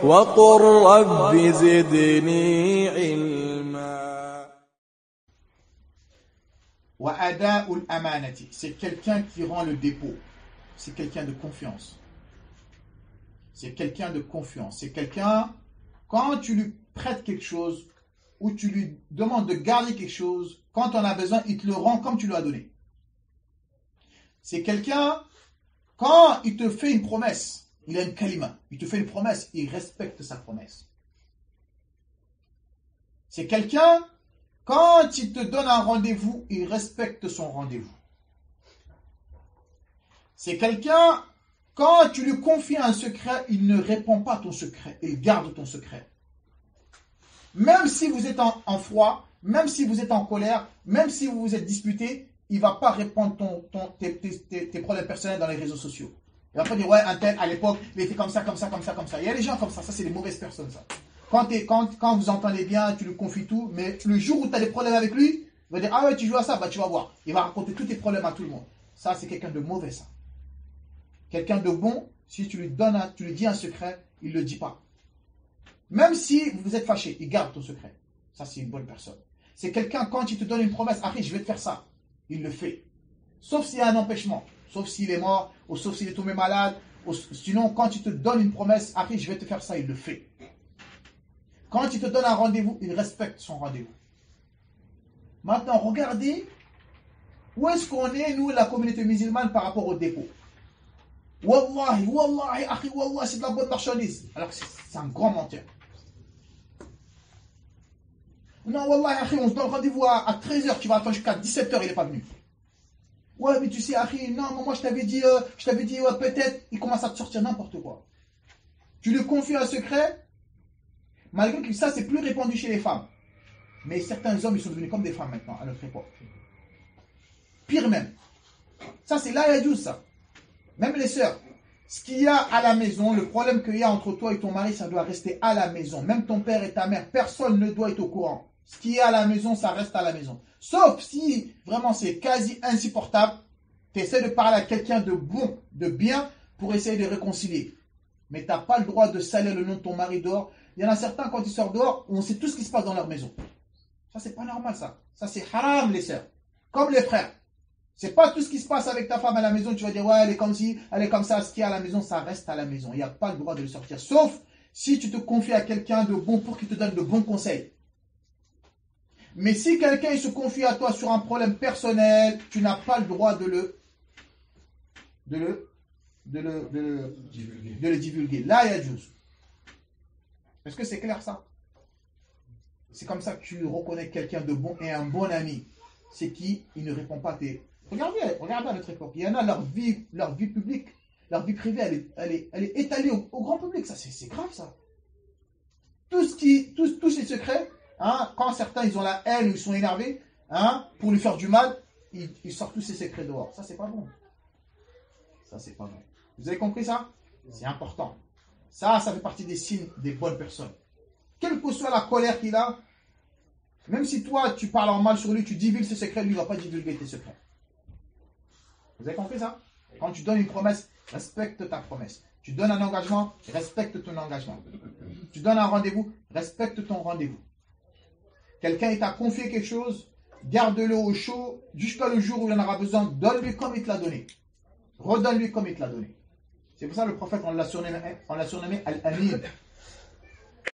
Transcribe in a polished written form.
وقل رب زدني علما. وأداء الأمانة, c'est quelqu'un qui rend le dépôt. C'est quelqu'un de confiance. C'est quelqu'un de confiance. C'est quelqu'un, quand tu lui prêtes quelque chose, ou tu lui demandes de garder quelque chose, quand on a besoin, il te le rend comme tu lui as donné. C'est quelqu'un, quand il te fait une promesse, il a une kalima, il te fait une promesse, il respecte sa promesse. C'est quelqu'un, quand il te donne un rendez-vous, il respecte son rendez-vous. C'est quelqu'un, quand tu lui confies un secret, il ne répond pas à ton secret, il garde ton secret. Même si vous êtes en froid, même si vous êtes en colère, même si vous vous êtes disputé, il ne va pas répondre tes problèmes personnels dans les réseaux sociaux. Il ne va pas dire, ouais, un tel, à l'époque, il était comme ça, comme ça, comme ça, comme ça. Il y a des gens comme ça c'est des mauvaises personnes, ça. Quand vous entendez bien, tu lui confies tout, mais le jour où tu as des problèmes avec lui, il va dire, ah ouais, tu joues à ça, bah tu vas voir. Il va raconter tous tes problèmes à tout le monde. Ça, c'est quelqu'un de mauvais, ça. Quelqu'un de bon, si tu lui dis un secret, il ne le dit pas. Même si vous êtes fâché, il garde ton secret. Ça, c'est une bonne personne. C'est quelqu'un, quand il te donne une promesse, Harry, je vais te faire ça. Il le fait. Sauf s'il y a un empêchement. Sauf s'il est mort, ou sauf s'il est tombé malade. Sinon, quand il te donne une promesse, Harry, je vais te faire ça, il le fait. Quand il te donne un rendez-vous, il respecte son rendez-vous. Maintenant, regardez où est-ce qu'on est, nous, la communauté musulmane, par rapport au dépôt. Wallahi, wallahi, Harry, wallahi, c'est de la bonne marchandise. Alors que c'est un grand menteur. Non, wallah, Akhi, on se donne rendez-vous à 13h, tu vas attendre jusqu'à 17h, il n'est pas venu. Ouais, mais tu sais, Akhi, non, moi je t'avais dit, ouais, peut-être, il commence à te sortir n'importe quoi. Tu lui confies un secret, malgré que ça, c'est plus répandu chez les femmes. Mais certains hommes, ils sont devenus comme des femmes maintenant, à notre époque. Pire même. Ça, c'est l'aïadjous, ça. Même les sœurs. Ce qu'il y a à la maison, le problème qu'il y a entre toi et ton mari, ça doit rester à la maison. Même ton père et ta mère, personne ne doit être au courant. Ce qui est à la maison, ça reste à la maison. Sauf si vraiment c'est quasi insupportable, tu essaies de parler à quelqu'un de bon, de bien, pour essayer de réconcilier. Mais tu n'as pas le droit de salir le nom de ton mari dehors. Il y en a certains, quand ils sortent dehors, on sait tout ce qui se passe dans leur maison. Ça, c'est pas normal, ça. Ça, c'est haram, les sœurs. Comme les frères. C'est pas tout ce qui se passe avec ta femme à la maison, tu vas dire, ouais, elle est comme ci, elle est comme ça, ce qui est à la maison, ça reste à la maison. Il n'y a pas le droit de le sortir. Sauf si tu te confies à quelqu'un de bon pour qu'il te donne de bons conseils. Mais si quelqu'un il se confie à toi sur un problème personnel, tu n'as pas le droit de le divulguer. Là, il y a Dieu. Est-ce que c'est clair ça? C'est comme ça que tu reconnais quelqu'un de bon et un bon ami. C'est qui il ne répond pas à tes... Regardez à notre époque. Il y en a leur vie publique, leur vie privée, elle est étalée au grand public. Ça, c'est grave ça. Tous les secrets, hein, quand certains ils ont la haine ou ils sont énervés, hein, pour lui faire du mal, ils sortent tous ces secrets dehors. Ça, c'est pas bon. Ça, c'est pas bon. Vous avez compris ça? C'est important. Ça fait partie des signes des bonnes personnes. Quelle que soit la colère qu'il a, même si toi, tu parles en mal sur lui, tu divulgues ses secrets, lui, il ne va pas divulguer tes secrets. Vous avez compris ça? Quand tu donnes une promesse, respecte ta promesse. Tu donnes un engagement, respecte ton engagement. Tu donnes un rendez-vous, respecte ton rendez-vous. Quelqu'un t'a confié quelque chose, garde-le au chaud jusqu'à le jour où il en aura besoin. Donne-lui comme il te l'a donné. Redonne-lui comme il te l'a donné. C'est pour ça le prophète, on l'a surnommé Al-Amin.